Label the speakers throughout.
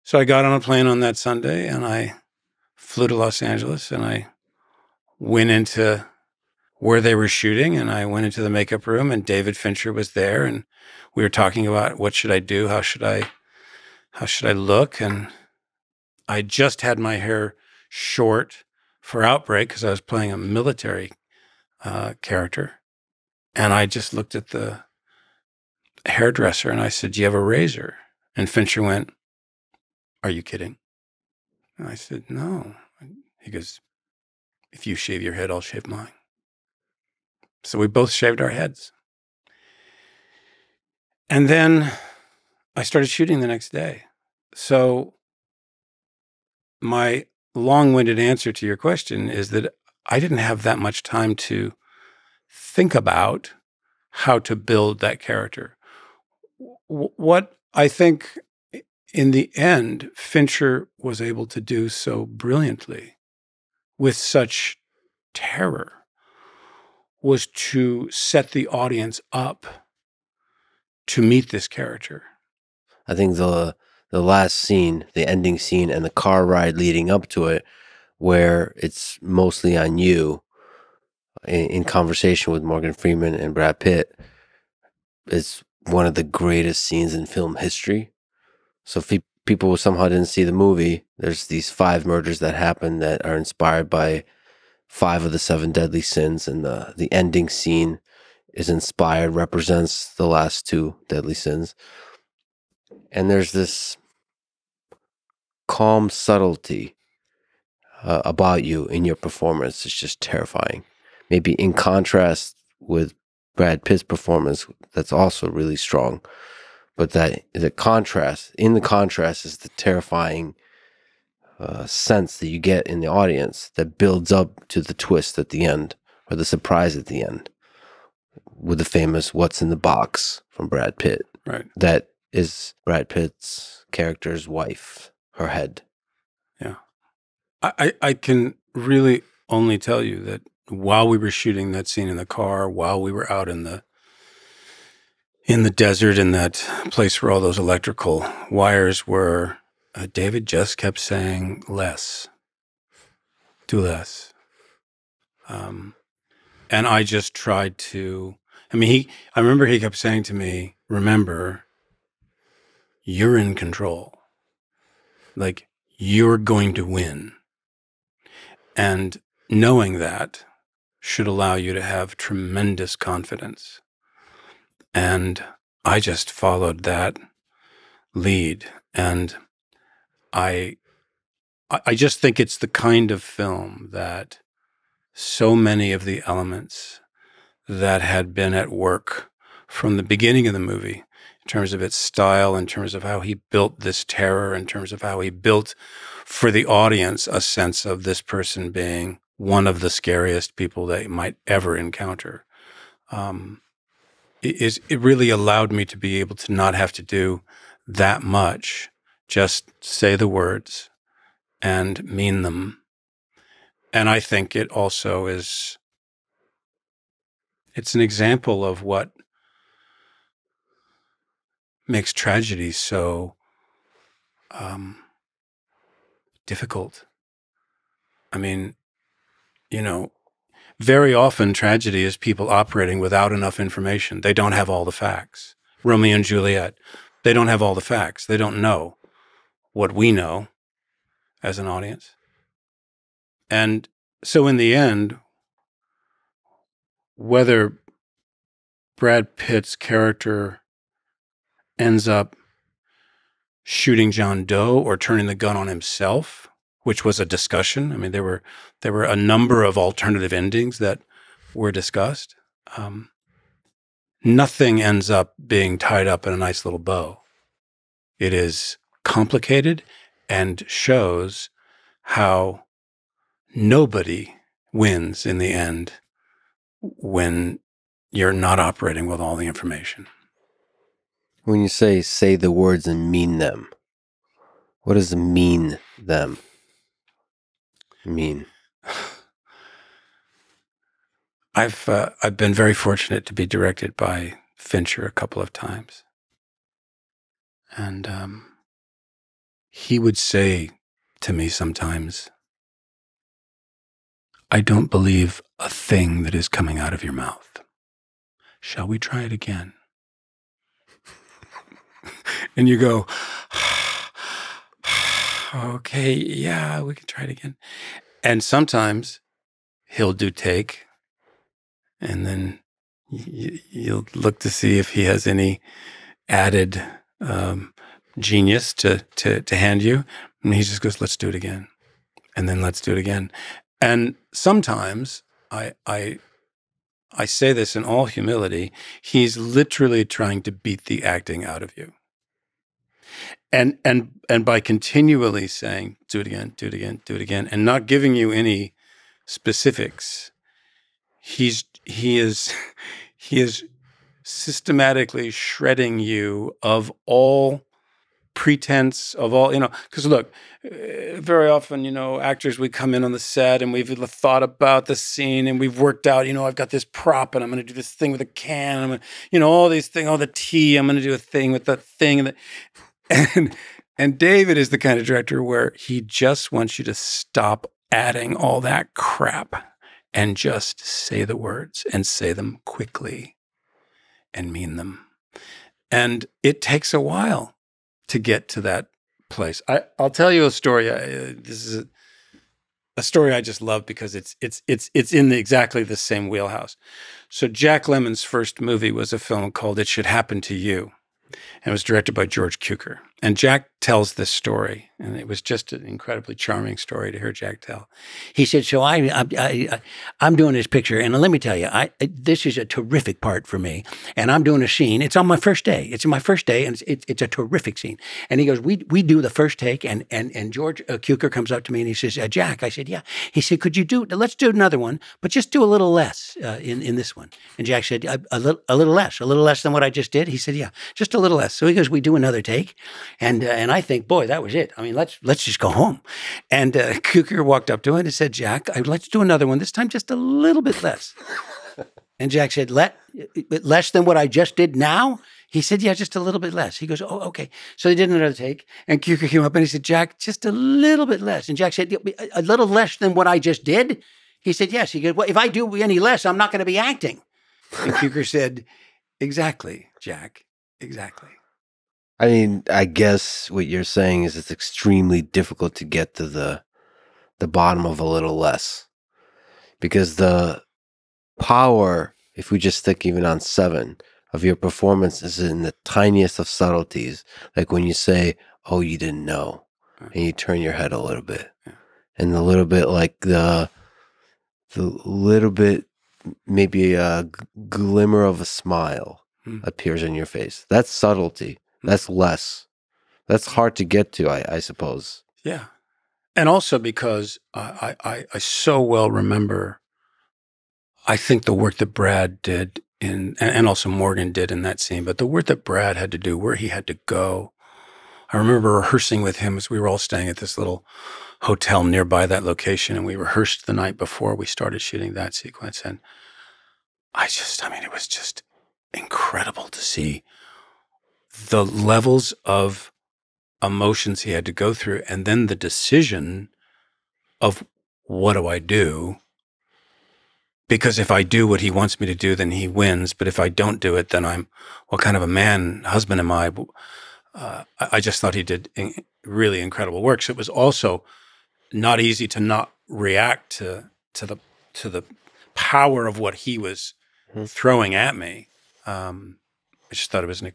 Speaker 1: So I got on a plane on that Sunday and I flew to Los Angeles and I went into where they were shooting and I went into the makeup room and David Fincher was there and we were talking about what should I do? How should I look? And I just had my hair short for Outbreak because I was playing a military character. And I just looked at the hairdresser and I said, "Do you have a razor?" And Fincher went, "Are you kidding?" And I said, "No." He goes, "If you shave your head, I'll shave mine." So we both shaved our heads. And then I started shooting the next day. So my long-winded answer to your question is that I didn't have that much time to think about how to build that character. What I think in the end, Fincher was able to do so brilliantly with such terror was to set the audience up to meet this character.
Speaker 2: I think the last scene, the ending scene, and the car ride leading up to it, where it's mostly on you, in conversation with Morgan Freeman and Brad Pitt, is one of the greatest scenes in film history. So if people somehow didn't see the movie, there's these 5 murders that happen that are inspired by 5 of the 7 deadly sins, and the ending scene is inspired, represents the last 2 deadly sins. And there's this calm subtlety about you in your performance. It's just terrifying. Maybe in contrast with Brad Pitt's performance, that's also really strong. But that the contrast is the terrifying sense that you get in the audience that builds up to the twist at the end, or the surprise at the end, with the famous "What's in the box" from Brad Pitt.
Speaker 1: Right.
Speaker 2: That is Brad Pitt's character's wife, her head.
Speaker 1: Yeah. I can really only tell you that while we were shooting that scene in the car, while we were out in the desert, in that place where all those electrical wires were, David just kept saying, "Less, do less." And I just tried to, I remember he kept saying to me, "Remember, you're in control. Like, you're going to win." And knowing that should allow you to have tremendous confidence. And I just followed that lead. And I just think it's the kind of film that so many of the elements that had been at work from the beginning of the movie, in terms of its style, in terms of how he built this terror, in terms of how he built for the audience a sense of this person being one of the scariest people they might ever encounter. It really allowed me to be able to not have to do that much, just say the words and mean them. And I think it also it's an example of what makes tragedy so difficult. I mean, very often tragedy is people operating without enough information. They don't have all the facts. Romeo and Juliet, they don't have all the facts. They don't know what we know as an audience. And so in the end, whether Brad Pitt's character ends up shooting John Doe or turning the gun on himself, which was a discussion. I mean, there were a number of alternative endings that were discussed. Nothing ends up being tied up in a nice little bow. It is complicated and shows how nobody wins in the end when you're not operating with all the information.
Speaker 2: When you say the words and mean them, what does mean them mean?
Speaker 1: I've been very fortunate to be directed by Fincher a couple of times, and he would say to me sometimes, "I don't believe a thing that is coming out of your mouth. Shall we try it again?" And you go, "Okay, yeah, we can try it again." And sometimes he'll do take, and then you'll look to see if he has any added genius to hand you. And he just goes, "Let's do it again." And then let's do it again. And sometimes I say this in all humility, he's literally trying to beat the acting out of you. And by continually saying, "Do it again, do it again, do it again," and not giving you any specifics, he is systematically shredding you of all pretense, of all, because look, very often, actors, we come in on the set and we've thought about the scene and we've worked out, I've got this prop and I'm going to do this thing with a can. I'm going to, all these things, all the tea, I'm going to do a thing with that thing. And David is the kind of director where he just wants you to stop adding all that crap and just say the words and say them quickly and mean them. And it takes a while to get to that place. I'll tell you a story. This is a story I just love because it's in exactly the same wheelhouse. So Jack Lemmon's first movie was a film called It Should Happen to You. And it was directed by George Cukor. And Jack tells this story, and it was just an incredibly charming story to hear Jack tell. He said, "So I'm doing this picture, and let me tell you, this is a terrific part for me. And I'm doing a scene. It's on my first day. It's my first day, and it's a terrific scene." And he goes, "We do the first take, and George Cukor comes up to me and he says, 'Jack,' I said, 'Yeah.' He said, let's do another one, but just do a little less in this one." And Jack said, a little less than what I just did." He said, "Yeah, just a little less." So he goes, "We do another take." And I think, boy, that was it. I mean, let's just go home. And Cukor walked up to him and said, "Jack, let's do another one. This time just a little bit less." And Jack said, "Less than what I just did now?" He said, "Yeah, just a little bit less." He goes, "Oh, okay." So they did another take. And Cukor came up and he said, "Jack, just a little bit less." And Jack said, "A little less than what I just did?" He said, "Yes." He goes, "Well, if I do any less, I'm not going to be acting." And Cukor said, "Exactly, Jack, exactly."
Speaker 2: I mean, I guess what you're saying is it's extremely difficult to get to the bottom of a little less, because the power, if we just think even on 7, of your performance is in the tiniest of subtleties, like when you say, "Oh, you didn't know," and you turn your head a little bit, and a little bit like the little bit, maybe a glimmer of a smile appears in your face. That's subtlety. That's less. That's hard to get to, I suppose.
Speaker 1: Yeah. And also because I so well remember, I think the work that Brad did and also Morgan did in that scene, but the work that Brad had to do, where he had to go. I remember rehearsing with him as we were all staying at this little hotel nearby that location, and we rehearsed the night before we started shooting that sequence. And it was just incredible to see the levels of emotions he had to go through, and then the decision of, what do I do? Because if I do what he wants me to do, then he wins. But if I don't do it, then what kind of a husband am I? I just thought he did really incredible work. So it was also not easy to not react to the power of what he was throwing at me. I just thought it was a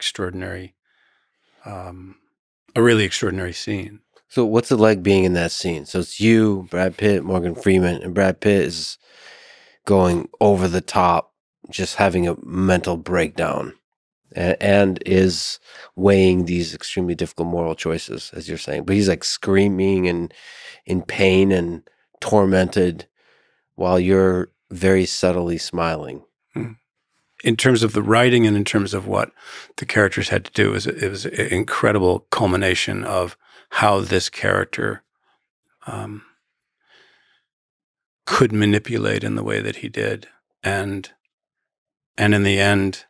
Speaker 1: really extraordinary scene.
Speaker 2: So what's it like being in that scene? So it's you, Brad Pitt, Morgan Freeman, and Brad Pitt is going over the top, just having a mental breakdown, and is weighing these extremely difficult moral choices, as you're saying. But he's like screaming and in pain and tormented, while you're very subtly smiling.
Speaker 1: In terms of the writing and in terms of what the characters had to do, it was an incredible culmination of how this character could manipulate in the way that he did, and in the end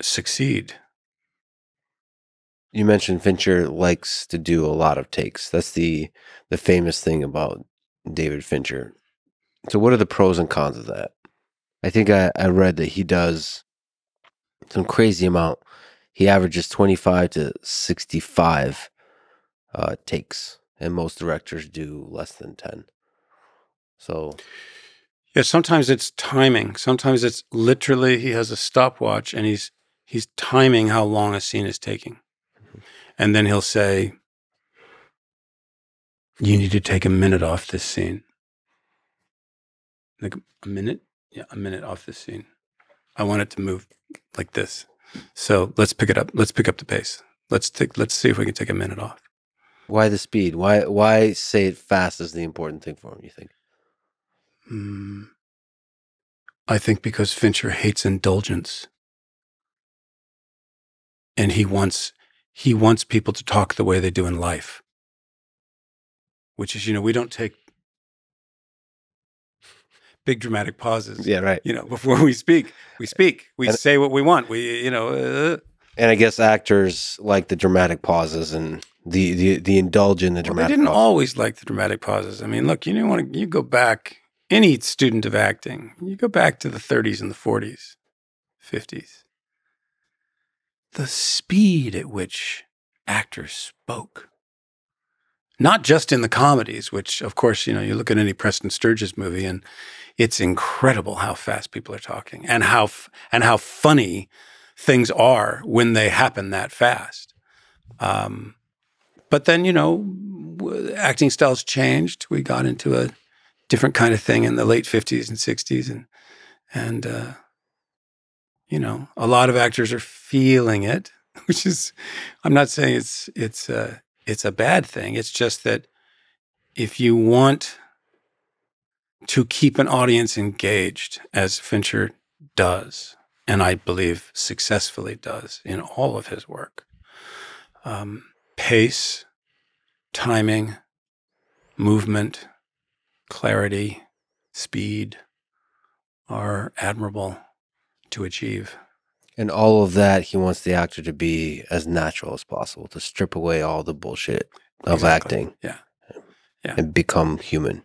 Speaker 1: succeed.
Speaker 2: You mentioned Fincher likes to do a lot of takes. That's the famous thing about David Fincher. So what are the pros and cons of that? I think I read that he does some crazy amount. He averages 25 to 65 takes, and most directors do less than 10. So
Speaker 1: Yeah, sometimes it's timing. Sometimes it's literally he has a stopwatch and he's timing how long a scene is taking. And then he'll say, you need to take a minute off this scene. Like a minute? Yeah, a minute off this scene. I want it to move like this. So let's pick it up. Let's pick up the pace. Let's see if we can take a minute off.
Speaker 2: why the speed? Why say it fast is the important thing for him, you think?
Speaker 1: I think because Fincher hates indulgence. And he wants people to talk the way they do in life. Which is, we don't take big dramatic pauses.
Speaker 2: Yeah, right.
Speaker 1: Before we speak. We say what we want.
Speaker 2: And I guess actors like the dramatic pauses and the indulge in the dramatic.
Speaker 1: They didn't
Speaker 2: pauses.
Speaker 1: always like the dramatic pauses. I mean, look, you go back, any student of acting, you go back to the 30s and the 40s, 50s. The speed at which actors spoke. Not just in the comedies, which, of course, you look at any Preston Sturges movie and it's incredible how fast people are talking and how funny things are when they happen that fast. But then, acting styles changed. We got into a different kind of thing in the late 50s and 60s. And a lot of actors are feeling it, which is, I'm not saying it's a bad thing. It's just that if you want to keep an audience engaged, as Fincher does, and I believe successfully does in all of his work, pace, timing, movement, clarity, speed are admirable to achieve.
Speaker 2: And all of that, he wants the actor to be as natural as possible, to strip away all the bullshit of acting.
Speaker 1: Yeah.
Speaker 2: And become human.